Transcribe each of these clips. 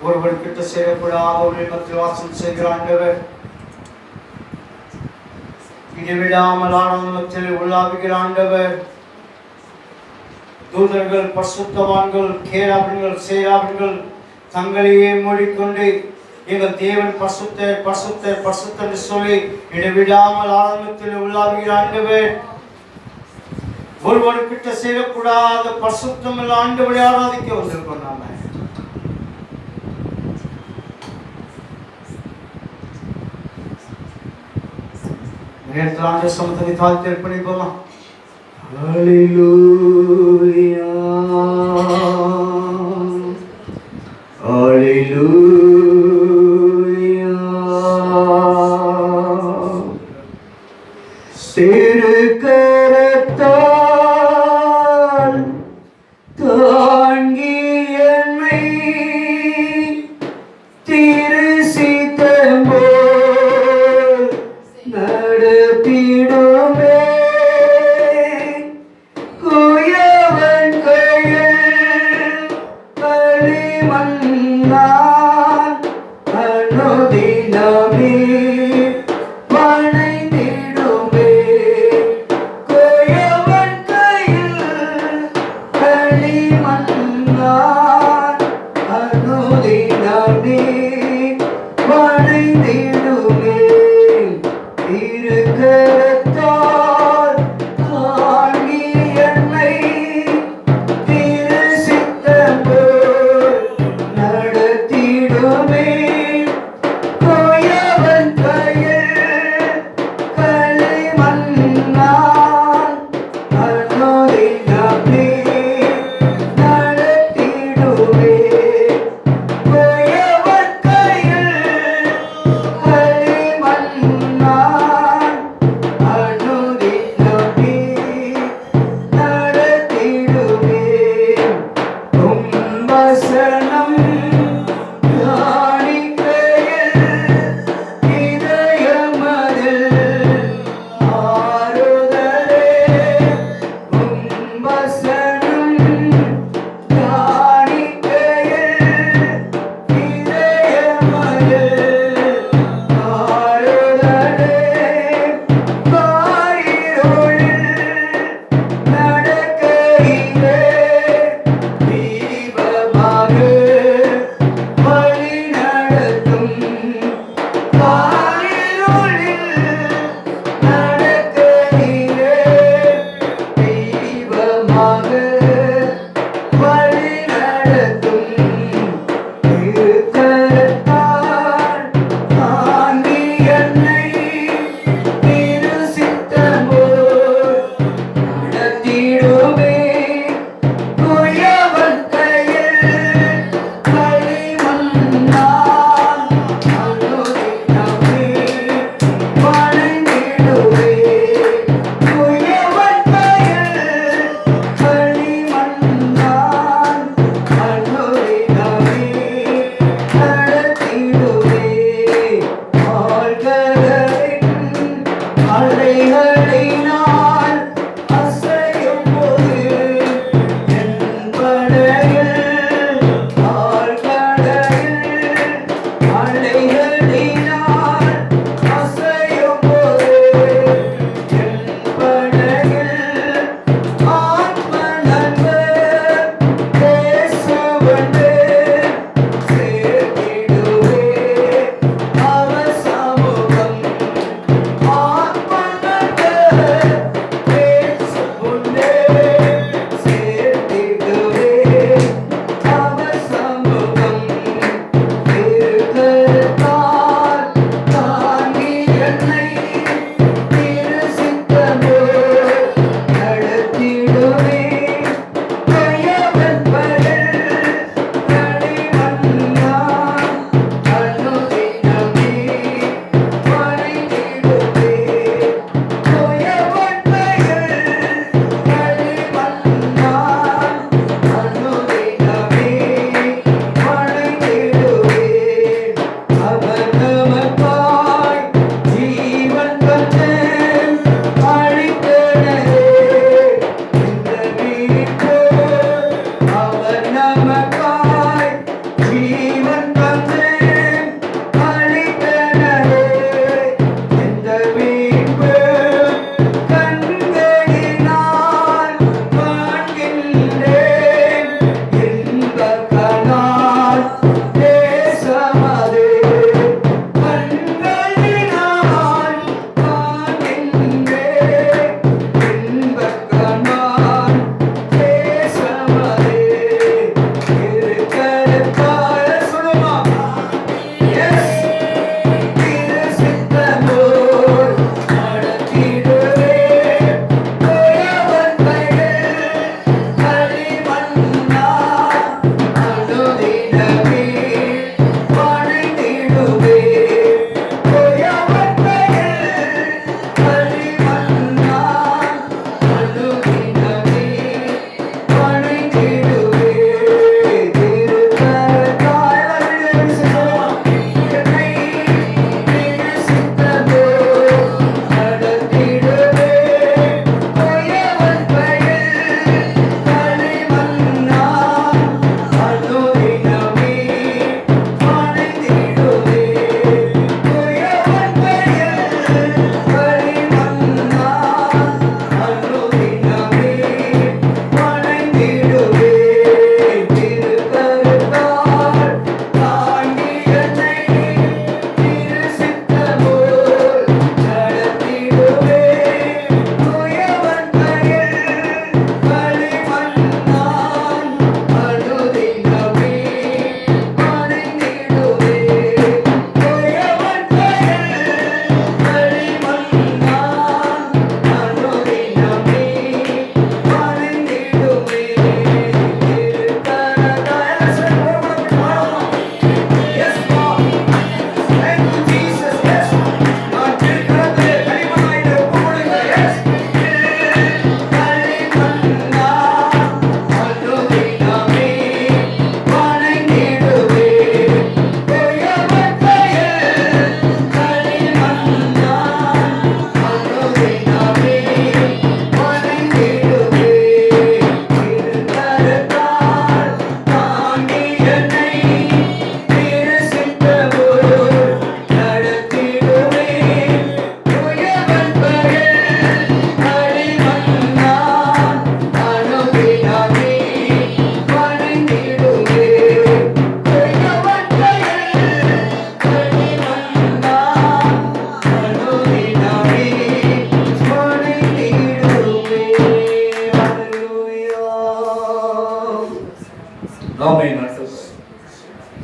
ஒருவர் கிட்ட சேரக்கூடாதவர்கள் மத்தியில் வாசம் செய்கிற ஆண்டவர், இடைவிடாமல் ஆனந்தத்தில் உள்ளாவுகிற ஆண்டவர், தூதர்கள், பரிசுத்தவான்கள், கேராபின்கள், சேராபின்கள் தங்களையே மூடிக்கொண்டு எங்கள் தேவன் பரிசுத்தர் பரிசுத்தர் பரிசுத்தர் என்று சொல்லி இடைவிடாமல் ஆனந்தத்தில் உள்ளாவுகிற ஆண்டவர், ஒருவர் கிட்ட சேரக்கூடாத பரிசுத்தம் ஆண்டவரை ஆராதிக்க வந்திருக்கோம். நாம நேரத்தில் ஆண்டு சமத்தை தாழ்த்தி அர்ப்பணிப்போமா? ஹல்லேலூயா ஹல்லேலூயா. சிறு கரத்தால் தாங்கி என்னை திருசித்தம் போல் நடத்திடுமே, குயவன் கையில் களிமண்ணால் அனுதினமே வணைந்திடுமே, குயவன் கையில் களிமண்ணால் அனுதினமே வணைந்திடுமே. கரத்தால் தாங்கி என்னை திருசித்தம் போல் நடத்திடுமே, குயவன் கையில் களிமண்ணால் அனுதினமே நடத்திடுமே, குயவன் கையில் களிமண்ணால் அனுதினமே நடத்திடுமே. உம் வசனம் தியானிக்கையில் இதயமதில் ஆறுதலே, உம் வசனம் தியானிக்கையில் இதயமதில் ஆறுதலே, நடக்கையிலே தீபமாக வழி நடத்தும், காரிருளில் நடக்கையிலே தீபமாக வழி நடத்தும், திருக்கரத்தால் தாங்கி என்னை திருசித்தம் போல் நடத்திடுமே, குயவன் கையில் களிமண்ணால் அனுதினமே வணைந்திடுமே, குயவன் கையில் களிமண்ணால் அனுதினமே நடத்திடுமே. ஆழ்கடலின் அலைகளினால் அசையும் போது என் படகில், ஆழ்கடலில் அலைகளினால் அசையும் போது என் படகில் ஆத்ம நண்பர் இயேசுவென்று சேர்த்திடுவே, அவர் சமூகம் ஆத்ம நண்பர் இயேசுவென்று சேர்த்திடுவே, அவர் சமூகம். திருக்கரத்தால் தாங்கி என்னை திருசித்தம் போல் நடத்திடுமே, குயவன் கையில் களிமண்ணால் அனுதினமே வணைந்திடுமே, குயவன் கையில் களிமண்ணால் அனுதினமே வணைந்திடுமே. அவர் நமக்காய் ஜீவன் தந்து அளித்தனரே இந்த மீட்பு, அவர் நமக்காய் ஜீவன்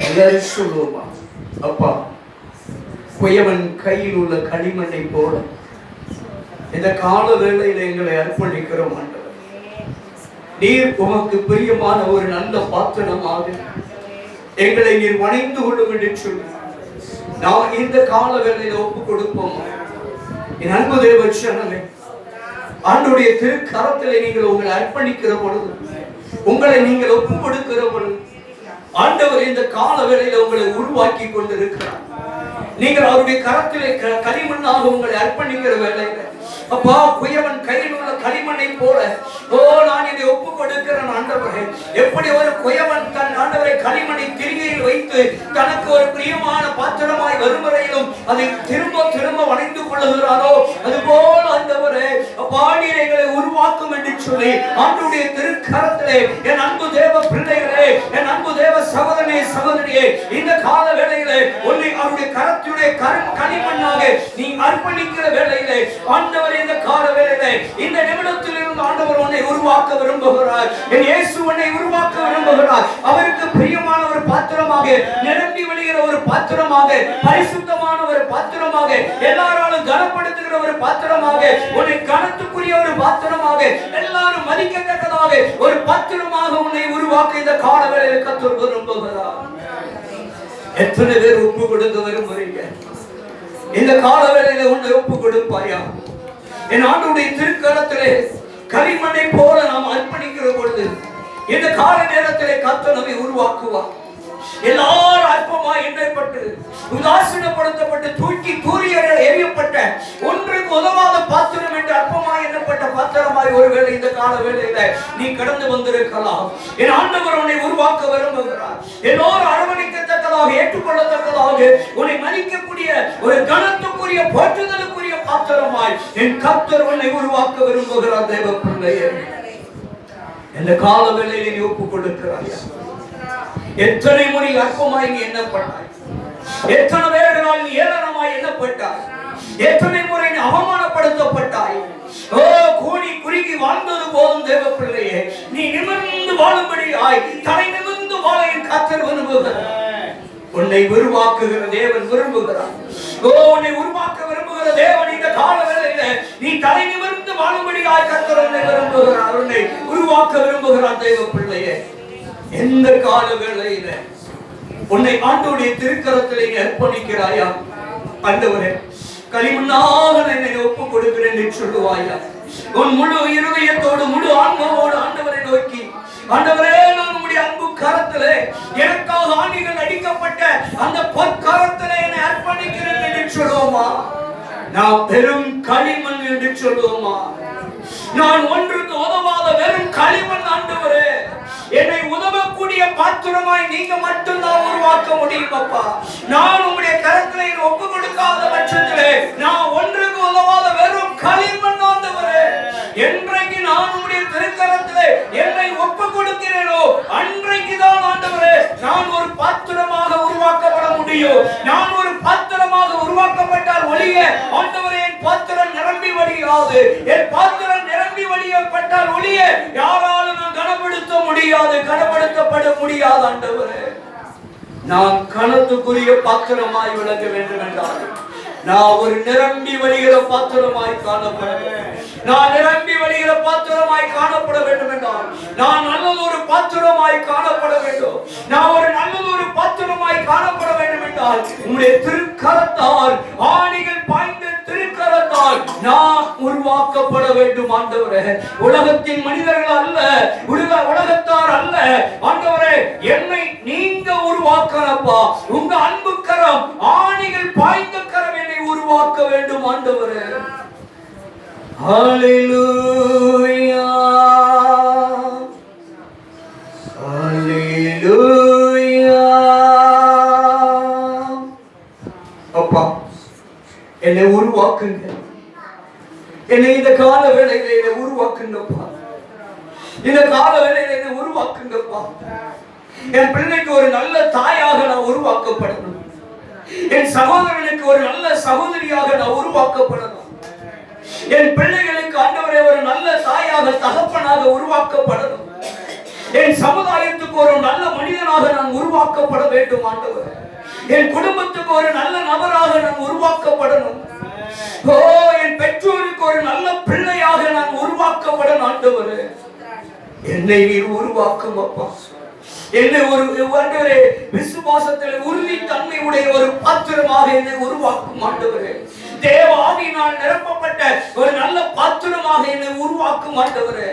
எல்லாரும் சொல்லுவோமா? அப்பா, குயவன் கையில் உள்ள களிமண்ணை போல இந்த கால வேளையில எங்களை அர்ப்பணிக்கிறோம் ஆண்டவர். நீர் உமக்கு பிரியமான ஒரு நல்ல பாத்திரமாக எங்களை நீர் வணைந்து கொள்ளும் என்று சொல்லி நாம் இந்த கால வேளையில ஒப்பு கொடுப்போம். என் அன்பு தேவ ஜனமே, ஆண்டவருடைய திருக்கரத்திலே நீங்கள் உங்களை அர்ப்பணிக்கிற பொழுது, உங்களை நீங்கள் ஒப்பு கொடுக்கிற பொழுது, ஆண்டவர் இந்த கால வேளையில உங்களை உருவாக்கி கொண்டிருக்கிறார். நீங்கள் அவருடைய கரத்திலே களிமண்ணாக உங்களை அர்ப்பணிக்கிற வேளையில, அப்பா, குயவன் கையில் உள்ள களிமண்ணை போல நான் இதை ஒப்பு கொடுக்கிறேன் ஆண்டவரே. எப்படி ஒரு குயவன் தன் ஆண்டவரை களிமண்ணை திரிகையில் வைத்து தனக்கு ஒரு பிரியமான பாத்திரமாய் வரும் வரையிலும் அதை திரும்ப திரும்ப வணைந்து கொள்ளுகிறாரோ, அதுபோல ஆண்டவரே பாடியங்களை உருவாக்கும் என்று சொல்லி ஆண்டவருடைய திருக்கரத்திலே என் அன்பு தேவ பிள்ளைகளே, என் அன்பு தேவ சகோதரனே சகோதரியே, இந்த கால வேளையிலே உன்னை அவருடைய கரத்துடைய களிமண்ணாக நீ அர்ப்பணிக்கிற வேளையிலே ஆண்டவர் இந்த கால வேளையிலே இந்த நிமிடத்தில் இருந்து ஆண்டவர் உன்னை உருவாக்க விரும்புகிறார். என் இயேசு உன்னை உருவாக்க விரும்புகிறார். அவருக்கு பிரியமான ஒரு பாத்திரமாக, நிரம்பி வழிகிற ஒரு பாத்திரமாக, பரிசுத்தமான ஒரு பாத்திரமாக, எல்லாராலும் கனப்படுத்துகிற ஒரு பாத்திரமாக, உன்னை கனத்துக்குரிய ஒரு பாத்திரமாக, எல்லாரும் மதிக்கத்தக்கதாக ஒரு பாத்திரமாக உன்னை உருவாக்க இந்த கால வேளையில கர்த்தர் விரும்புகிறார். எத்தனை பேர் ஒப்பு கொடுக்க விரும்புறீங்க? இந்த கால வேளையில உன்னை ஒப்பு கொடுப்பாயா? என் ஆண்டவருடைய திருக்கரத்திலே களிமண்ணை போல நாம் அர்ப்பணிக்கிற பொழுது இந்த கால நேரத்திலே கர்த்தர் நம்மை உருவாக்குவார். எல்லாரும் அற்பமாய் எண்ணப்பட்டு உதாசீனப்படுத்தப்பட்டு தூக்கி தூரி எறியப்பட்ட ஒன்றுக்கு உதவாத பாத்திரம் என்று அற்பமாய் எண்ணப்பட்ட பாத்திரமாய் ஒருவேளை இந்த கால வேளையில நீ கடந்து வந்திருக்கலாம். என் ஆண்டவர் உன்னை உருவாக்க விரும்புகிறார். எல்லோரும் அரவணைக்கத்தக்கதாக, ஏற்றுக்கொள்ளத்தக்கதாக, உன்னை மதிக்கக்கூடிய ஒரு கனத்துக்குரிய போற்றுதலுக்குரிய பாத்திரமாய் என் கர்த்தர் உன்னை உருவாக்க விரும்புகிறார். தேவ பிள்ளையே, இந்த கால வேளையில நீ ஒப்பு கொடுக்கிறாய். எத்தனை முறை அற்பமாய் நீ எண்ணப்பட்டாய்? எத்தனை பேர்களால் நீ ஏளனமாய் எண்ணப்பட்டாய்? எத்தனை முறை நீ அவமானப்படுத்தப்பட்டாய்? கூடி குறுகி வாழ்ந்தது போதும் தேவ பிள்ளையே, நீ நிமிர்ந்து வாழும்படியாய் தலை நிமிர்ந்து வாழ என் கர்த்தர் விரும்புகிறார். உன்னை உருவாக்குகிற தேவன் விரும்புகிறார். உன்னை உருவாக்க விரும்புகிற தேவன் இந்த கால வேளையில நீ தலை நிமிர்ந்து வாழும்படியாய் கர்த்தர் உன்னை விரும்புகிறார். உன்னை உருவாக்க விரும்புகிறார். தேவ பிள்ளையே, எந்த கால வேளையில உன்னை ஆண்டவருடைய திருக்கரத்திலே அர்ப்பணிக்கிறாயா? ஆண்டவரே, களிமண்ணாக என்னை ஒப்பு கொடுக்கிறேன் என்று சொல்லுவாயா? உன் முழு இருதயத்தோடு முழு ஆன்மாவோடு ஆண்டவரை நோக்கி, ஆண்டவரே, நான் உம்முடைய அன்பு கரத்திலே எனக்காக ஆணிகள் அடிக்கப்பட்ட அந்த பொற்கரத்திலே என்னை அர்ப்பணிக்கிறேன் என்று சொல்லுவோமா? நான் பெரும் களிமண் என்று சொல்லுவோமா? நான் ஒன்றுக்கு உதவாத வெறும் களிமண் ஆண்டவரே, என்னை உதவக்கூடிய பாத்திரமாய் நீங்க மட்டும்தான் உருவாக்க முடியும். அப்பா, நான் உங்களுடைய கரத்திலே ஒப்பு கொடுக்காத பட்சத்திலே நான் ஒன்றுக்கு உதவாத வெறும் களிமண் ஆண்டவரே. என்றைக்கு நான் உங்களுடைய திருக்கரத்திலே என்னை ஒப்பு கொடுக்கிறேனோ அன்றைக்குதான் ஆண்டவரே நான் ஒரு பாத்திரமாக உருவாக்கப்பட முடியும். நான் ஒரு பாத்திரமாக உருவாக்கப்பட்டால் ஒழிய ஆண்டவரே என் பாத்திரம் நிரம்பி வழியாது. என் பாத்திரம் நிரம்பி வழியப்பட்டால் ஒழிய யாராலும் நான் கனப்படுத்த முடியாது, கனப்படுத்தப்பட முடியாது. ஆண்டவரே, நான் கனத்துக்குரிய பாத்திரமாய் விளங்க வேண்டும் என்றால் நான் ஒரு நிரம்பி வழிகிற பாத்திரமாய் காணப்பட வேண்டும். நான் நிரம்பி வழிகிற பாத்திரமாய் காணப்பட வேண்டும் என்றால் நான் நல்லது ஒரு பாத்திரமாய் காணப்பட வேண்டும். நான் ஒரு நல்லது ஒரு பாத்திரமாய் காணப்பட வேண்டும் என்றால் உங்களுடைய திருக்கரத்தால், ஆணிகள் பாய்ந்த திருக்கரத்தால் நான் உருவாக்கப்பட வேண்டும். ஆண்டவரே, உலகத்தின் மனிதர்கள் அல்ல, உலகத்தார் அல்ல. ஆண்டவரே, என்னை நீங்க உருவாக்கறப்பா. உங்க அன்பு கரம், ஆணிகள் பாய்ந்த கரம் என்னை உருவாக்க வேண்டும். ஆண்டவரே, ஹல்லேலூயா, ஹல்லேலூயா. அப்பா, என்னை உருவாக்குங்க. என்னை இந்த கால வேளையில என்னை உருவாக்குங்கப்பா. இந்த கால வேளையில என்னை உருவாக்குங்கப்பா. என் பிள்ளைக்கு ஒரு நல்ல தாயாக நான் உருவாக்கப்படணும். என் சகோதரனுக்கு ஒரு நல்ல சகோதரியாக நான் உருவாக்கப்படணும். என் பிள்ளைகளுக்கு ஆண்டவரே ஒரு நல்ல தாயாக, தகப்பனாக உருவாக்கப்படணும். என் சமுதாயத்துக்கு ஒரு நல்ல மனிதனாக நான் உருவாக்கப்பட வேண்டும் ஆண்டவரே. என் குடும்பத்துக்கு ஒரு நல்ல நபராக நான் உருவாக்கப்படணும். ஓ, என் பெற்றோருக்கு ஒரு நல்ல பிள்ளையாக நான் உருவாக்கப்படணும் ஆண்டவரே. என்னை நீர் உருவாக்கும் அப்பா. என்னை ஒரு விசுவாசத்தில் உறுதி தன்மை உடைய ஒரு பாத்திரமாக என்னை உருவாக்கும் ஆண்டவரே. தேவ ஆவியினால் நிரப்பப்பட்ட ஒரு நல்ல பாத்திரமாக என்னை உருவாக்கும் ஆண்டவரே.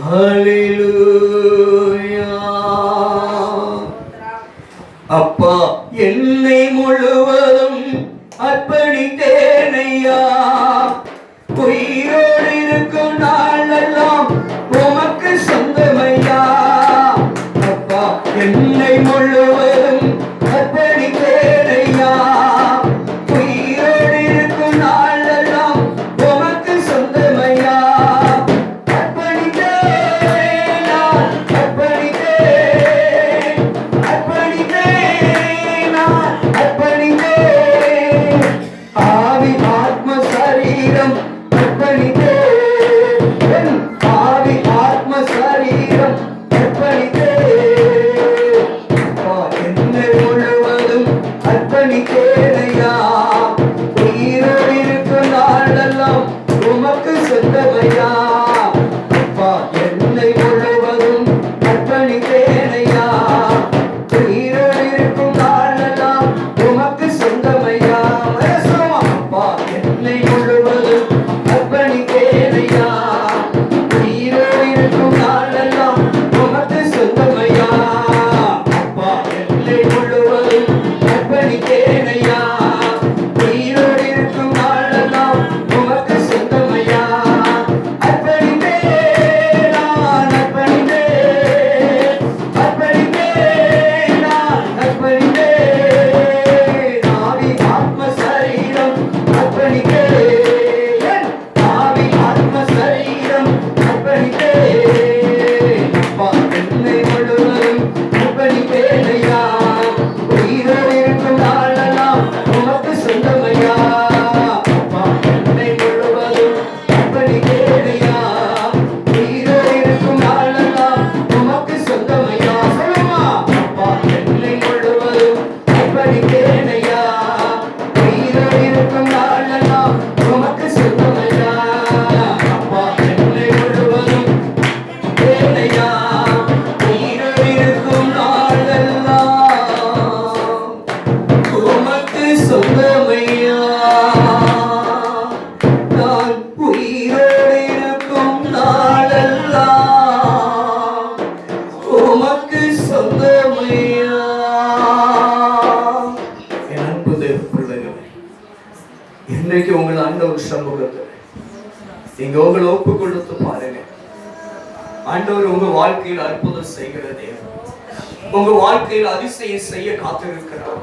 ஹல்லேலூயா. அப்பா, என்னை முழுவதும் அர்ப்பணித்தேனையா. உயிரோடு இருக்கும் நாளெல்லாம் உமக்கு சொந்தமையா. அப்பா, என்னை முழுவதும் அர்ப்பணித்தேனையா. உயிரோடு இருக்கும் நாளெல்லாம் உமக்கு சொந்தமையா. இன்றைக்கு உங்கள் ஆண்டவர் சமூகத்தில் நீங்க உங்களை ஒப்பு கொடுத்து பாருங்க. ஆண்டவர் உங்க வாழ்க்கையில் அற்புதம் செய்கிறதே, உங்க வாழ்க்கையில் அதிசயம் செய்ய காத்திருக்கிறார்.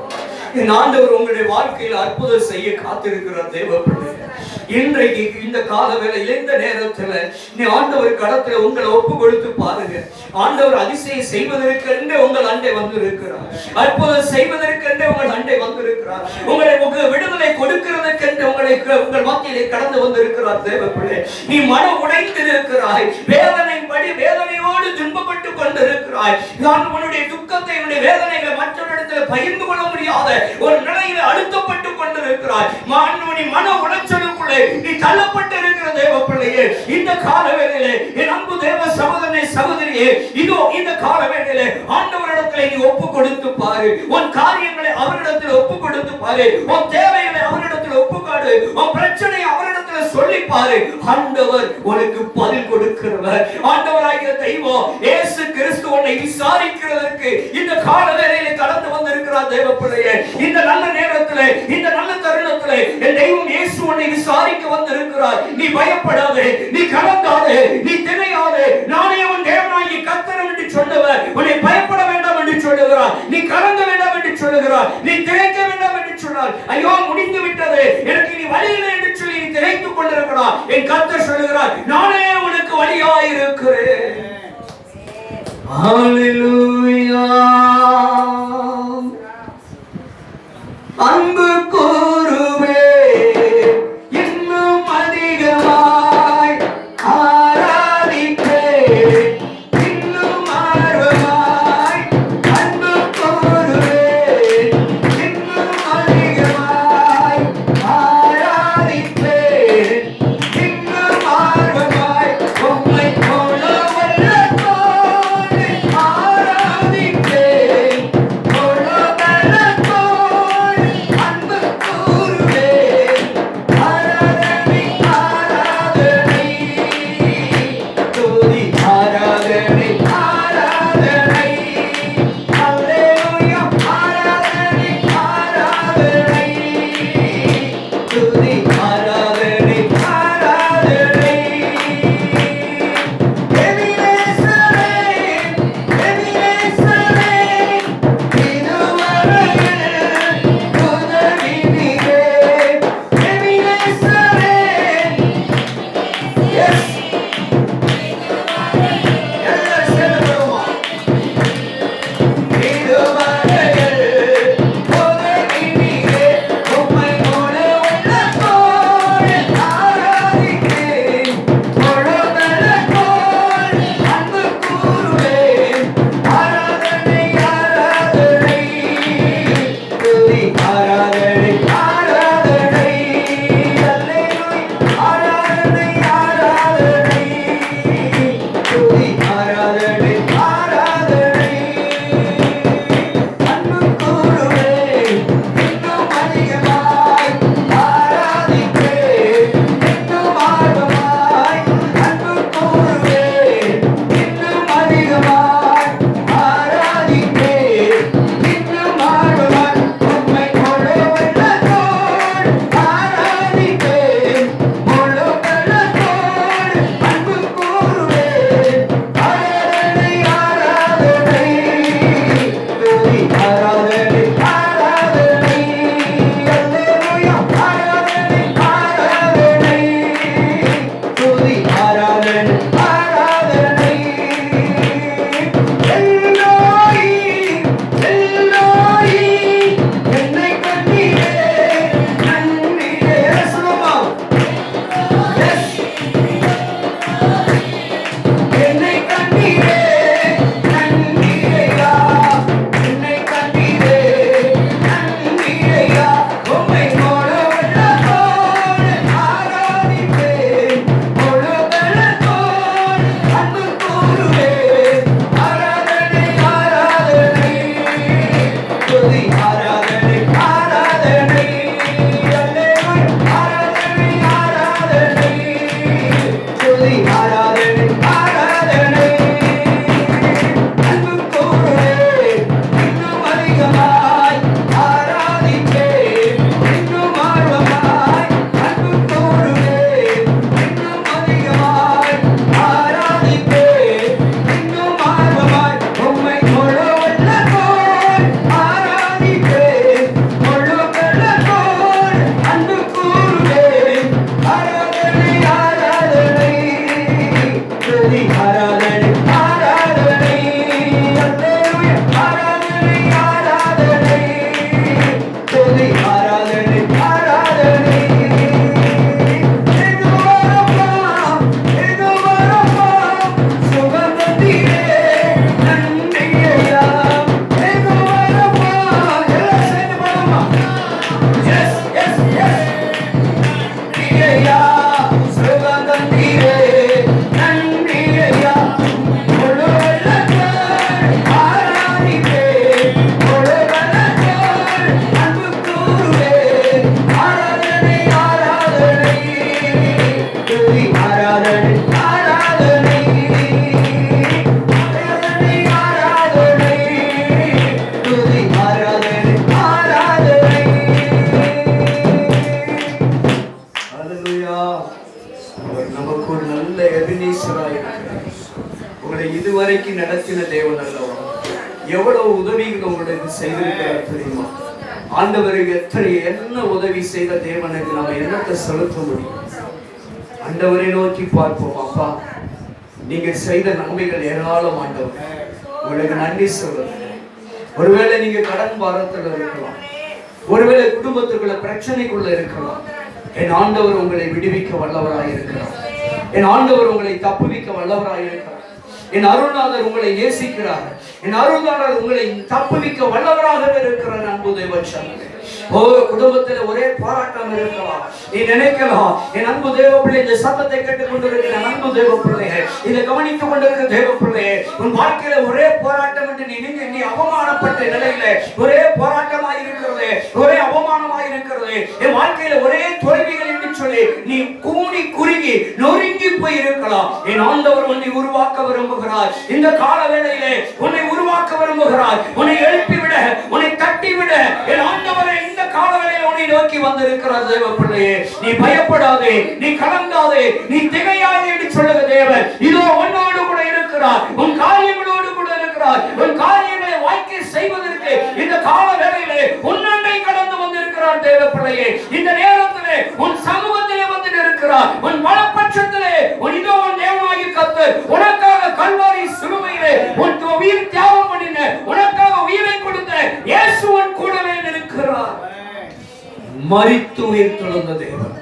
என் ஆண்டவர் உங்களுடைய வாழ்க்கையில் அற்புதம் செய்ய காத்திருக்கிறார். தேவ பிள்ளைகளே, இன்றைக்கு இந்த கால வேளையில் இந்த நேரத்தில் நீ ஆண்டவர் கடத்துல உங்களை ஒப்பு கொடுத்து பாருங்க. ஆண்டவர் அதிசயம் செய்வதற்கென்றே உங்கள் அண்டை வந்திருக்கிறார். அற்புதம் செய்வதற்கென்றே உங்கள் அண்டை வந்திருக்கிறார். உங்களை விடுதலை கொடுக்கிறதற்கென்று உங்கள் மத்தியிலே கடந்து வந்திருக்கிறார். தேவ பிள்ளை, நீ மனம் உடைந்து இருக்கிறாய், வேதனையோடு துன்பப்பட்டு கொண்டிருக்கிறாய். நான் உன்னுடைய துக்கத்தை, உன்னுடைய வேதனைகளை மற்றவரிடத்தில் பகிர்ந்து கொள்ள முடியாத ஒரு நிலையில் அழுத்தப்பட்டு கொண்டிருக்கிறாய். மன உளைச்சலுக்குள்ளே நீ தள்ளப்பட்டு இருக்கிற தேவ பிள்ளையே, இந்த கால வேளையிலே என் அன்பு தேவ சகோதரனே, சகோதரியே, இதோ இந்த கால வேளையிலே ஆண்டவரிடத்திலே நீ ஒப்பு கொடுத்து பாரு. உன் காரியங்களை அவரிடத்தில் ஒப்பு கொடுத்து பாரு. உன் தேவைகளை அவரிடத்தில் ஒப்புக்காடு. உன் பிரச்சனையை அவரிடத்தில் சொல்லி பாரு. ஆண்டவர் உனக்கு பதில் கொடுக்கிறவர். ஆண்டவராகிய தெய்வம் இயேசு கிறிஸ்து உன்னை விசாரிக்கிறதற்கு இந்த கால வேளையிலே கடந்து வந்திருக்கிறார். தேவ பிள்ளையே, இந்த நல்ல நேரத்திலே, இந்த நல்ல தருணத்திலே என் தெய்வம் இயேசு உன்னை விசாரிக்க வந்திருக்கிறார். நீ பயப்படாதே, நீ கலங்காதே, நீ திகையாதே. நானே உன் தேவனாகிய கர்த்தர் என்று சொன்னவர் உன்னை பயப்பட வேண்டாம் என்று சொல்லுகிறார். நீ கலங்க வேண்டாம் என்று சொல்லுகிறார். நீ திகைக்க வேண்டாம் என்று சொன்னார். ஐயோ, முடிந்து விட்டது, எனக்கு நீ வழி இல்லை என்று சொல்லி நீ திகைத்துக் கொண்டிருக்கிறார். என் கர்த்தர் சொல்லுகிறார், நானே உனக்கு வழியாய் இருக்கிறேன். ஹல்லேலூயா. அன்பு கூறுவே இன்னும் அதிகமாய் ஆராதிப்பே, உதவிகள் உங்களுக்கு செய்திருக்கிறார் தெரியுமா? ஆண்டவருக்கு என்ன உதவி செய்த தேவனுக்கு நாம என்னத்தை செலுத்த முடியும்? ஆண்டவரை நோக்கி பார்ப்போம். அப்பா, நீங்க செய்த நன்மைகள் ஏராளம். ஆண்டவர், உங்களுக்கு நன்றி சொல்லுங்க. ஒருவேளை நீங்க கடன் பாரத்தில் இருக்கலாம், ஒருவேளை குடும்பத்துக்குள்ள பிரச்சனைக்குள்ள இருக்கலாம். என் ஆண்டவர் உங்களை விடுவிக்க வல்லவராய் இருக்கிறார். என் ஆண்டவர் உங்களை தப்புவிக்க வல்லவராய் இருக்கிறார். என் அருள்நாதர் உங்களை நேசிக்கிறார். என் அருள்நாதர் உங்களை தப்புவிக்க வல்லவராகவே இருக்கிறார். அன்பு தேவச்சனமே, குடும்பத்தில் ஒரே போராட்டம் இருக்கலாம். நீ நினைக்கலாம், என் அன்பு தேவ பிள்ளை, இந்த சத்தத்தை கேட்டுக் கொண்டிருக்கிற அன்பு தேவ பிள்ளையே, இதை கவனித்துக் கொண்டிருக்கிற தேவ பிள்ளையே, உன் வாழ்க்கையில ஒரே போராட்டம் என்று நீ அவமானப்பட்ட நிலையில ஒரே போராட்டமாய் இருக்கிறது, ஒரே அவமானமாய் இருக்கிறது, என் வாழ்க்கையில ஒரே தோல்விகள் என்று சொல்லி நீ கூடி குறுகி நொறுங்கி போய் இருக்கலாம். என் ஆண்டவர் உன்னை உருவாக்க விரும்புகிறார். இந்த கால வேளையிலே உன்னை உருவாக்க விரும்புகிறார். உன்னை எழுப்பிவிட, உன்னை தட்டிவிட என் ஆண்டவரை இந்த காலவரையில் உன்னை நோக்கி வந்திருக்கிறார். தேவ பிள்ளையே, நீ பயப்படாதே, நீ கலங்காதே, நீ திகையாதே என்று சொல்லுக தேவன் இதோ உன்னோடு கூட இருக்கிறார். உன் காரியங்களோடு கூட இருக்கிறார். உன் காரியங்களை வாய்க்கை செய்வதற்கு இந்த கால வேளையிலே உன்னை கடந்து வந்திருக்கிறார். தேவ பிள்ளையே, இந்த நேரத்திலே உன் சமூகத்திலே வந்து இருக்கிறார். உன் வலப்பட்சத்திலே இதோ உன் தேவனாகிய கர்த்தர் உனக்காக கல்வாரி சிலுவையிலே உன் உயிர் தியாகம் பண்ணின, உனக்காக உயிரை கொடுத்த இயேசு உன் கூடவே இருக்கிறார். மரித்து உயிர் தெழுந்த தேவன்,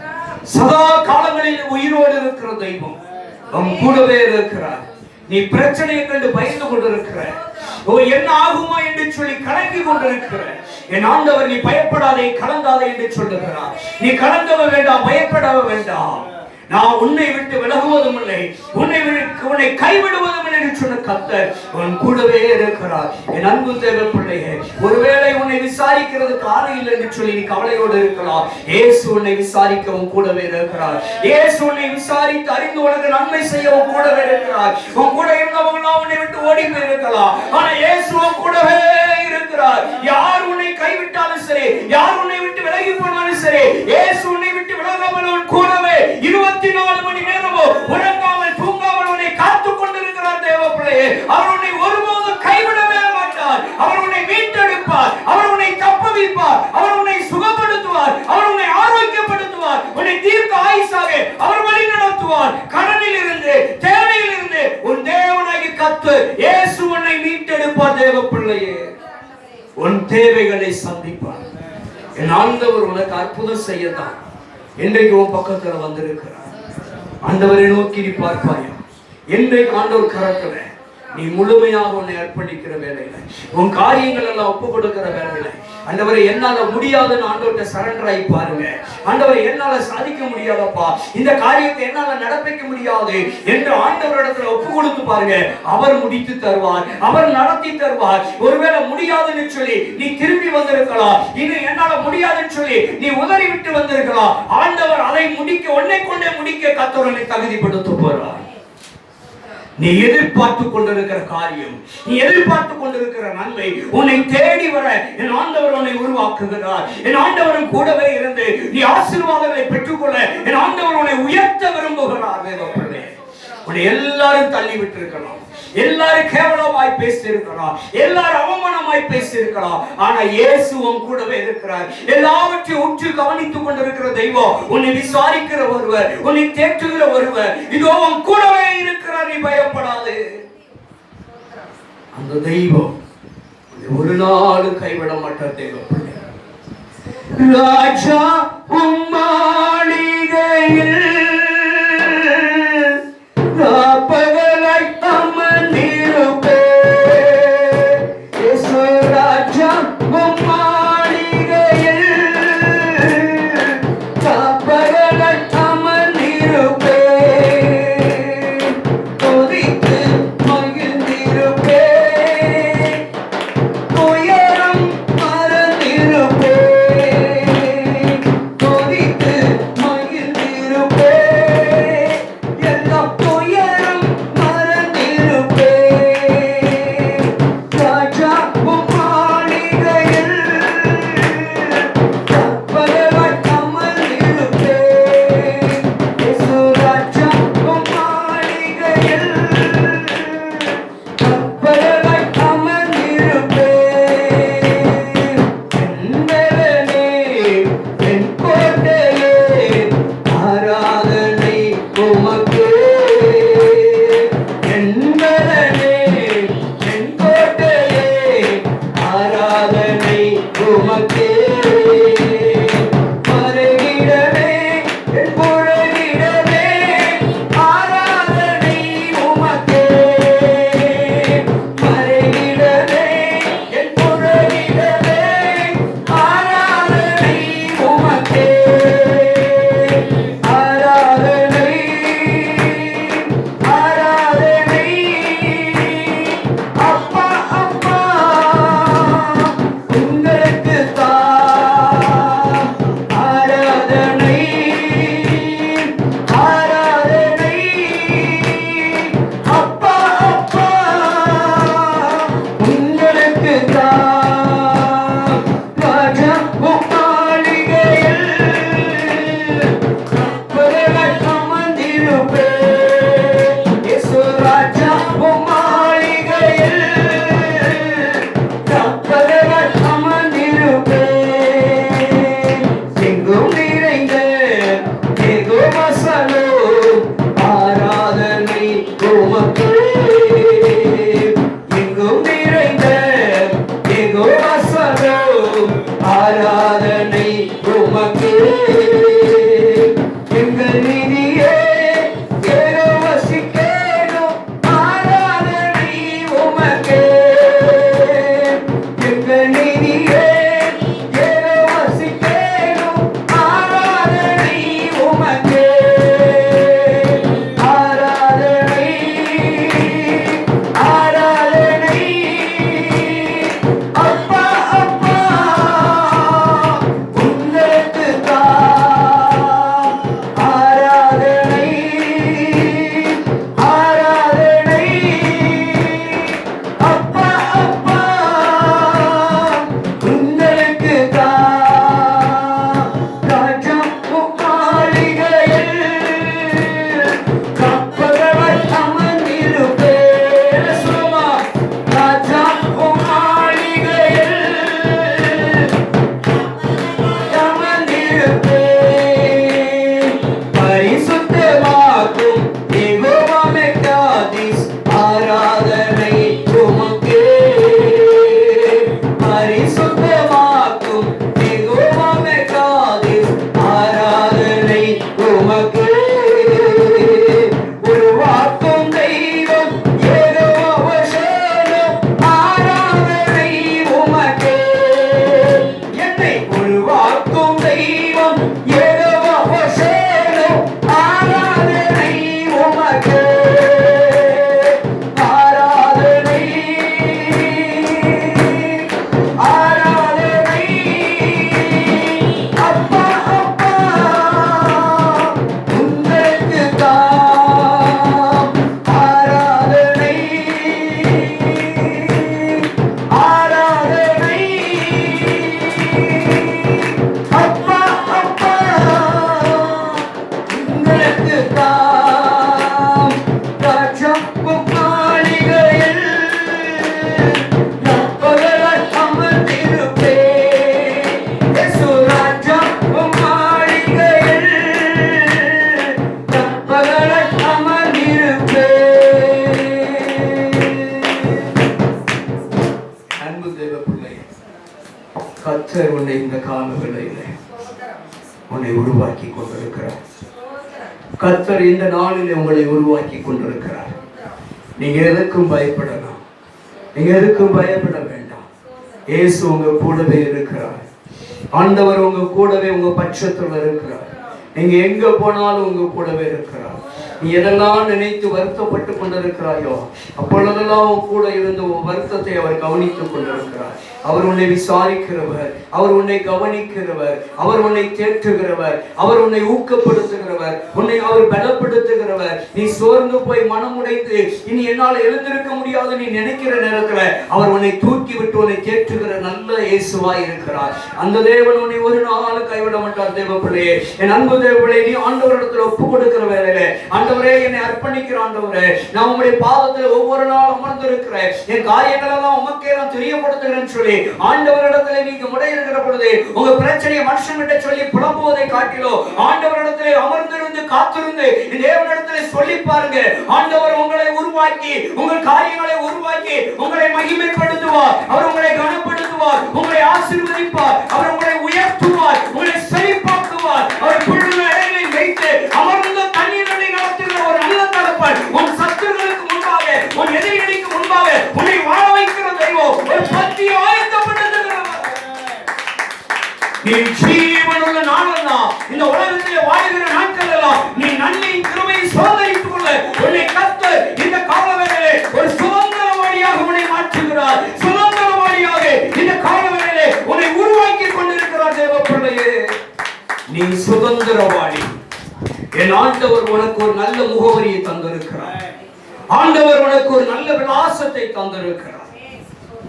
சதா காலங்களில் உயிரோடு இருக்கிற தெய்வம் உன் கூடவே இருக்கிறார். நீ பிரச்சனையை கண்டு பயந்து கொண்டிருக்கிற, என்ன ஆகுமா என்று சொல்லி கலங்கி கொண்டிருக்கிற என் ஆண்டவர், நீ பயப்படாதே, கலங்காதே என்று சொல்லுகிறார். நீ கலங்கவ வேண்டாம், பயப்படவ வேண்டாம். நான் உன்னை விட்டு விலகுவதும் இல்லை, உன்னை கைவிடுவதும் இல்லை என்று சொன்ன கர்த்தர் உன் கூடவே இருக்கிறார். என் அன்பு தேவ பிள்ளையே, ஒருவேளை உன்னை விசாரிக்கிறதுக்கு ஆள் இல்லை என்று சொல்லி நீ கவலையோடு இருக்கலாம். இயேசு உன்னை விசாரிக்கவும் கூடவே இருக்கிறார். இயேசு உன்னை விசாரித்து அறிந்து உனக்கு நன்மை செய்யவும் கூடவே இருக்கிறார். உன் கூட இருந்தவங்களாம் உன்னை விட்டு ஓடி போயிருக்கலாம், ஆனா இயேசு உன் கூடவே இருக்கிறார். யார் உன்னை கைவிட்டாலும் சரி, யார் உன்னை விட்டு விலகி போனாலும் சரி, இயேசு உன்னை விட்டு விலகாமல் உன் கூடவே 24 மணி நேரமும் உறங்காமல் தூங்காமல் உன்னை காத்துக் கொண்டிருக்கிறார். தேவ பிள்ளையே, அவர் உன்னை ஒருபோதும் கைவிடவே மாட்டார். அவர் உன்னை மீட்டெடுப்பார். அவர் உன்னை தப்புவிப்பார். அவர் உன்னை சுகப்படுத்துவார். அவர் உன்னை ஆரோக்கியப்படுத்துவார். உன்னை தீர்க்க ஆயுசாக அவர் வழி நடத்துவார். கடனில் இருந்து, தேவையில் இருந்து உன் தேவனாகிய கர்த்தர் இயேசு உன்னை மீட்டெடுப்பார். தேவ பிள்ளையே, உன் தேவைகளை சந்திப்பார். என் ஆண்டவர் உனக்கு அற்புதம் செய்யத்தான் இன்றைக்கு உன் பக்கத்துல வந்திருக்கிறார். ஆண்டவரை நோக்கி நீ பார்ப்பாயா? இன்றைக்கு ஆண்டவர் கரத்துல நீ முழுமையாக உன்னை அர்ப்பணிக்கிற வேலையில, உன் காரியங்கள் எல்லாம் ஒப்பு கொடுக்கிற வேலையில, ஆண்டவரை என்னால முடியாதுன்னு ஆண்டவர்கிட்ட சரண்டர் ஆகி பாருங்க. ஆண்டவரை என்னால சாதிக்க முடியாதப்பா, இந்த காரியத்தை என்னால நடப்பிக்க முடியாது என்று ஆண்டவரிடத்துல ஒப்பு கொடுத்து பாருங்க. அவர் முடித்து தருவார், அவர் நடத்தி தருவார். ஒருவேளை முடியாதுன்னு சொல்லி நீ திரும்பி வந்திருக்கலாம், இது என்னால முடியாதுன்னு சொல்லி நீ உதறி விட்டு வந்திருக்கலாம். ஆண்டவர் அதை முடிக்க, உன்னை கொண்டே முடிக்க கர்த்தர் தகுதிப்படுத்த போறார். நீ எதிர்பார்த்து கொண்டிருக்கிற காரியம், நீ எதிர்பார்த்து கொண்டிருக்கிற நன்மை உன்னை தேடி வர என் ஆண்டவர் உன்னை உருவாக்குகிறார். என் ஆண்டவரும் கூடவே இருந்து நீ ஆசீர்வாதங்களை பெற்றுக்கொள்ள என் ஆண்டவர் உன்னை உயர்த்த விரும்புகிறார். தேவப்பிள்ளை, உன்னை எல்லாரும் தள்ளி விட்டு இருக்கலாம், எல்லாரும் கேவலமாய் பேசி இருக்கலாம், எல்லாரும் அவமானமாய் பேசி இருக்கலாம், ஆனா இயேசு உன் கூடவே இருக்கிறார். எல்லாவற்றையும் உற்று கவனித்துக் கொண்டிருக்கிற தெய்வம், உன்னை விசாரிக்கிற ஒருவர், உன்னை தேற்றுகிற ஒருவர் இதோ உன் கூடவே இருக்கிறார். நீ பயப்படாதே. அந்த தெய்வம் ஒரு நாளும் கைவிட மாட்டார். தெய்வம் ராஜா உம் மாளிகையில் ராப்பகலாய் அமர்ந்திருப்பே. இயேசு ராஜா உம் மாளிகையில் ராப்பகலாய் அமர்ந்திருப்பே. துதித்து மகிழ்ந்திருப்பே, துயரம் மறந்திருப்பே. துதித்து மகிழ்ந்திருப்பே, ஆராதனை உமக்கே எங்கள் நீதியே வசிக்கேனும் ஆராதனை உமக்கே எங்கள் நீதியே வசிக்கேனும் ஆராதனை உமக்கே ஆராதனை ஆராதனை அப்பா அப்பா உங்களுக்கு ஆராதனை ஆராதனை அப்பா அப்பா உங்களுக்கு ராஜம் மாளிகையில் கப்பல்கள் அமர்ந்திருப்பேன் சும்மா ராஜம் மாளிகையில் அமர்ந்திருப்பேன் பரிசுத்தமாக்கும் யெகோவா மெக்காதிஸ் ஆராதனை உமக்கே பரிசுத்தமாக்கும் யெகோவா மெக்காதிஸ் ஆராதனை உமக்கே உருவாக்கும் தெய்வம் யெகோவா ஷேலோம் ஆராதனை உமக்கே என்னை உருவாக்கும் தெய்வம் யெகோவா ஷேலோம் ஆராதனை உமக்கே ஆராதனை ஆராதனை அப்பா அப்பா உங்களுக்கு ஆராதனை ஆராதனை அப்பா அப்பா உங்களுக்கு ராஜம் மாளிகையில் கப்பல்கள் அமர்ந்திருப்பேன் இயேசு ராஜம் மாளிகையில் கப்பல்கள் அமர்ந்திருப்பேன். அன்பு தேவ பிள்ளையே, கர்த்தர் உன்னை இந்த காலவேளையிலே உன்னை உருவாக்கி கொண்டிருக்கிறார். கர்த்தர் இந்த நாளிலே உங்களை உருவாக்கி கொண்டிருக்கிறார். நீங்க எதுக்கும் பயப்படலாம், நீங்க எதுக்கும் பயப்பட வேண்டாம். இயேசு உங்க கூடவே இருக்கிறார். ஆண்டவர் உங்க கூடவே உங்க பட்சத்துல இருக்கிறார். நீங்க எங்க போனாலும் உங்க கூடவே இருக்கிறார். நீ எதெல்லாம் நினைத்து வருத்தப்பட்டு கொண்டிருக்கிறாயோ அப்பொழுதெல்லாம் உன் கூட இருந்து உன் வருத்தத்தை அவர் கவனித்துக் கொண்டிருக்கிறார். அவர் உன்னை விசாரிக்கிறவர், அவர் உன்னை கவனிக்கிறவர், அவர் உன்னை தேற்றுகிறவர், அவர் உன்னை ஊக்கப்படுத்துகிறவர், உன்னை அவர் பலப்படுத்துகிறவர். நீ சோர்ந்து போய் மனமுடைந்து இனி என்னால் எழுந்திருக்க முடியாது நீ நினைக்கிற நேரத்துல அவர் உன்னை தூக்கி விட்டு உன்னை தேற்றுகிற நல்ல இயேசுவாய் இருக்கிறார். அந்த தேவன் உன்னை ஒரு நாள் கைவிட மாட்டார். தேவ பிள்ளையே, என் அன்பு தேவ பிள்ளையே, நீ ஆண்டவரிடத்துல ஒப்பு கொடுக்கிற வேலையில ஆண்டவரே என்னை அர்ப்பணிக்கிற ஆண்டவரே, நான் உங்களுடைய பாதத்தில் ஒவ்வொரு நாள் அமர்ந்திருக்கிறேன், என் காரியங்கள் எல்லாம் உமக்கே நான் தெரியப்படுத்துகிறேன்னு சொல்லி ஆண்டவரிடத்திலே நீங்க முறையிடுகிற பொழுது உங்க பிரச்சனையை மனுஷன்கிட்ட சொல்லி புலம்புவதை காட்டிலோ ஆண்டவரிடத்திலே அமர்ந்திருந்து காத்திருந்து இந்த தேவனிடத்திலே சொல்லி பாருங்க. ஆண்டவர் உங்களை உருவாக்கி உங்கள் காரியங்களை உருவாக்கி உங்களை மகிமைப்படுத்துவார். அவர் உங்களை கனப்படுத்துவார், உங்களை ஆசீர்வதிப்பார், அவர் உங்களை உயர்த்துவார், உங்களை செழிப்பாக்குவார். அவர் புல்லுள்ள இலைகளில் வைத்து அமர்ந்த தண்ணீரை நடத்துகிற ஒரு நல்ல தகப்பன். உன் சத்துருக்களுக்கு முன்பாக உன் எதிரிகளுக்கு முன்பாக உன்னை வாழ வைக்கிற தெய்வம் ஒரு பத்தியை ஆயத்தப்படுத்துகிறவர். நீ ஜீவனுள்ள நாளெல்லாம் இந்த உலகத்திலே வாழ்கிற நாட்கள் எல்லாம் நீ நன்மையின் கிருபையை சோதனைத்துக் கொள்ள உன்னை கர்த்தர் இந்த காலவேளையிலே ஒரு சுதந்திரவாளியாக உன்னை மாற்றுகிறார். சுதந்திரவாளியாக இந்த காலவேளையிலே உன்னை உருவாக்கி கொண்டிருக்கிறார். தேவ பிள்ளையே, நீ சுதந்திரவாளி. என் ஆண்டவர் உனக்கு ஒரு நல்ல முகவரியை தந்திருக்கிறார். ஆண்டவர் உனக்கு ஒரு நல்ல விலாசத்தை தந்திருக்கிறார்.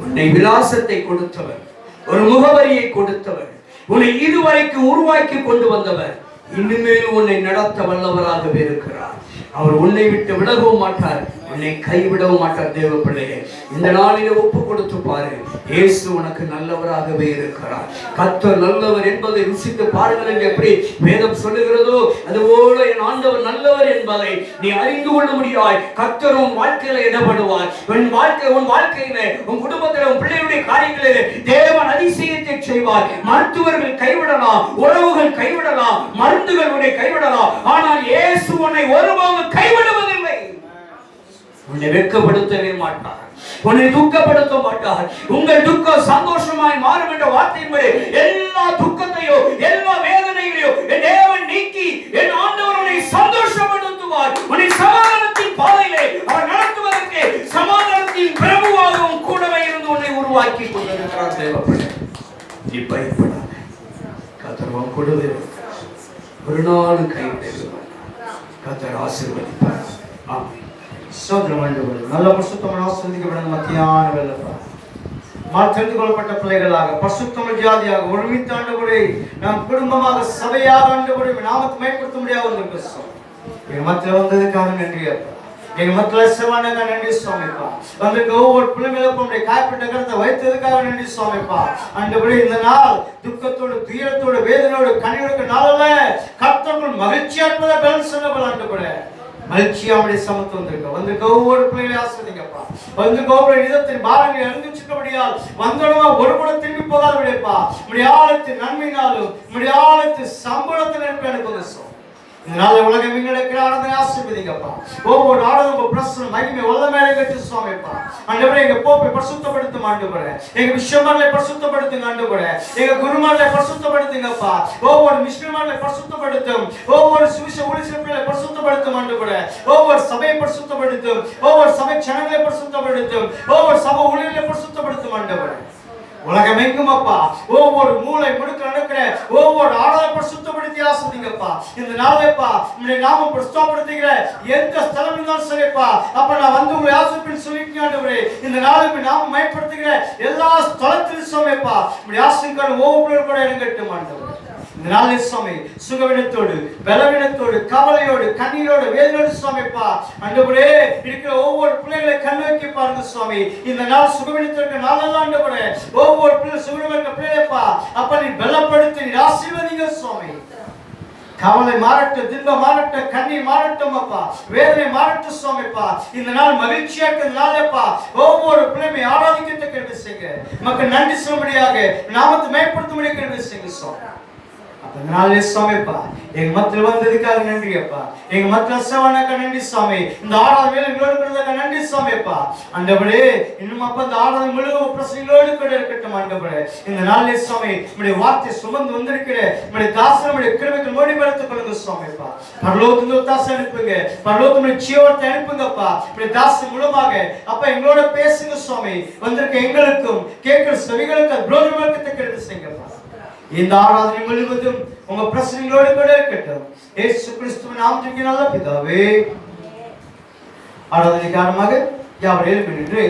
உன்னை விலாசத்தை கொடுத்தவர், ஒரு முகவரியை கொடுத்தவர், உன்னை இதுவரைக்கும் உருவாக்கி கொண்டு வந்தவர் இனிமேல் உன்னை நடத்த வல்லவராகவே இருக்கிறார். அவர் உன்னை விட்டு விலகவும் மாட்டார், உன்னை கைவிடவும் மாட்டார். தேவ பிள்ளையே, இந்த நாளிலே ஒப்பு கொடுத்து பாரு. இயேசு உனக்கு நல்லவராகவே இருக்கிறார். கர்த்தர் நல்லவர் என்பதை ருசித்து பாருங்கள் என்று எப்படி வேதம் சொல்லுகிறதோ அதுபோல என் ஆண்டவர் நல்லவர் என்பதை நீ அறிந்து கொள்ள முடியாய். கர்த்தர் உன் வாழ்க்கையில இடப்படுவார். உன் வாழ்க்கையில, உன் குடும்பத்தில, உன் பிள்ளைகளுடைய காரியங்களிலே தேவன் அதிசயம் செய்வார். மருத்துவர்கள் கைவிடலாம், உறவுகள் கைவிடலாம், மருந்துகள் உன்னை கைவிடலாம், ஆனால் இயேசு உன்னை ஒருபோதும் கைவிடுவதில்லை. உன்னை வெட்கப்படுத்தவே மாட்டார், உன்னை துக்கப்படுத்த மாட்டார். உங்கள் துக்கம் சந்தோஷமாய் மாறும் என்ற வார்த்தையின்படி எல்லா துக்கத்தையோ எல்லா வேதனைகளையோ என் தேவன் நீக்கி என் ஆண்டவர் உன்னை சந்தோஷப்படுத்துவார். உன்னை சமாதானத்தின் பாதையிலே அவர் நடத்துவதற்கு சமாதானத்தின் பிரபுவாகவும் கூடவே இருந்து உன்னை உருவாக்கி கொண்டிருக்கிறார். தேவப்பட நீ பயப்படாத, கர்த்தர் கூடவே ஒரு நாள் கைவிடுவார். கர்த்தர் ஆசீர்வதிப்பார். ஆமென். சோதரம் ஆண்டவரே, நல்ல பரிசுத்தமான ஆசீர்வதிக்கப்பட்ட மத்தியான வேளைப்பா தெரிந்து கொள்ளப்பட்ட பிள்ளைகளாக பரிசுத்தமிழ் ஜாதியாக ஒருமித்த ஆண்டவரே நாம் குடும்பமாக சபையாக ஆண்டவரே நாமத்தை மேம்படுத்த முடியாது எங்க மத்தியில் வந்ததுக்காக நன்றி அப்பா. எங்க மத்தியில் சிவனுக்கு நன்றி சுவாமிப்பா. வந்திருக்க ஒவ்வொரு பிள்ளைகளுக்கும் காயப்பட்ட கருத்தை வைத்ததுக்காக நன்றி சுவாமிப்பா. ஆண்டவரே இந்த நாள் துக்கத்தோடு துயரத்தோடு வேதனையோடு கண்ணீருக்கு நாளல்ல, கர்த்தருக்குள் மகிழ்ச்சியா இருப்பதை பலன் சொன்னபோல் ஆண்டவரே மகிழ்ச்சியாவுடைய சமத்து வந்திருக்க ஒவ்வொரு பிள்ளைகளையும் ஆசிரியப்பா. ஒவ்வொரு இதத்தின் பாரங்களை அறிந்துச்சிருக்கபடியால் வந்தோடமா ஒரு கூட திரும்பி போகாத விடைப்பா. உடைய ஆழத்தின் நன்மையினாலும் உடைய ஆழத்தின் சம்பளத்தில் இருப்ப எனக்கு வந்து இதனால உலகம் எங்களுக்கு ஆனந்தனை ஆசீர்வதிங்கப்பா. ஒவ்வொரு ஆடலும் பிரசனம் மகிமை வல்லமையை கட்டி சுவாமிப்பா. ஆண்டவரே எங்க போப்பை பரிசுத்தப்படுத்தும் ஆண்டவரே, எங்க விஷயமார்களை பரிசுத்தப்படுத்துங்க ஆண்டவரே, எங்க குருமார்களை பரிசுத்தப்படுத்துங்கப்பா. ஒவ்வொரு மிஷனரிகளை பரிசுத்தப்படுத்தும், ஒவ்வொரு சுவிசேஷ ஊழியர்களை பரிசுத்தப்படுத்தும் ஆண்டவரே, ஒவ்வொரு சபையை பரிசுத்தப்படுத்தும், ஒவ்வொரு சபை ஜனங்களை பரிசுத்தப்படுத்தும், ஒவ்வொரு சபை ஊழியர்களை பரிசுத்தப்படுத்தும் ஆண்டவரே. உலகம் எங்கும் அப்பா ஒவ்வொரு மூளை முடுக்க நடக்கிற ஒவ்வொரு ஆடலை பரிசுத்தப்படுத்தி ஆசிரியப்பா. இந்த நாளைப்பா உங்களுடைய நாமம் பிரஸ்தாபடுத்துகிற எந்த ஸ்தலம் இருந்தாலும் சரிப்பா. அப்ப நான் வந்து உங்களை ஆசிரியப்பின் சொல்லிட்டு இந்த நாளுக்கு நாமம் மயப்படுத்துகிற எல்லா ஸ்தலத்திலும் சமைப்பா உங்களுடைய ஆசிரியர்கள் ஒவ்வொரு கூட இடங்கட்டும் ஆண்டவர். இந்த நாளில் சுவாமி சுகவினத்தோடு பலவீனத்தோடு கவலையோடு கண்ணீரோடு வேதனோடு சுவாமிப்பா ஆண்டவரே இருக்கிற ஒவ்வொரு பிள்ளைகளை கண் வைக்க பாருங்க சுவாமி. இந்த நாள் சுகவினத்திற்கு நாளெல்லாம் ஆண்டவரே ஒவ்வொரு பிள்ளை சுகவினக்க பிள்ளைப்பா அப்ப நீ பலப்படுத்தி நீ ஆசீர்வதிங்க சுவாமி. கவலை மாறட்டும், துன்பம் மாறட்டும், கண்ணீர் மாறட்டும் அப்பா, வேதனை மாறட்டும் சுவாமிப்பா. இந்த நாள் மகிழ்ச்சியா இருக்கிற நாளேப்பா ஒவ்வொரு பிள்ளைமை ஆராதிக்க கிருபை செய்யுங்க. மக்கள் நன்றி சொல்லும்படியாக நாமத்தை மேம்படுத்தும்படியாக கிருபை செய்யுங்க சுவாமி. அதனாலே சுவாமிப்பா எங்க மத்தியில் வந்ததுக்காக நன்றி அப்பா. எங்க மத்தியில் சேவனாக்க நன்றி சுவாமி. இந்த ஆறாவது வேலை இருக்கிறதுக்காக நன்றி சுவாமிப்பா. ஆண்டவரே இன்னும் அப்ப இந்த ஆறாவது முழுவ பிரசங்களோடு கூட இருக்கட்டும் ஆண்டவரே. இந்த நாளிலே சுவாமி உடைய வார்த்தை சுமந்து வந்திருக்கிற உடைய தாசன் உடைய கிருபைக்கு மோடி படுத்துக் கொள்ளுங்க சுவாமிப்பா. பரலோகத்துல தாசை அனுப்புங்க, பரலோகத்துல ஜீவத்தை அனுப்புங்கப்பா. உடைய தாசன் மூலமாக அப்ப எங்களோட பேசுங்க சுவாமி. வந்திருக்க எங்களுக்கும் கேட்கிற செவிகளுக்கு புரோஜனமாக்கத்தை கிருபை செய்யுங்கப்பா. இந்த ஆராதனை முழுவதும் உங்க பிரசங்களோடு கூட இருக்கட்டும். இயேசு கிறிஸ்துவின் நாமத்தில் நல்ல பிதாவே. ஆராதனை காரணமாக யாவரையும் நின்று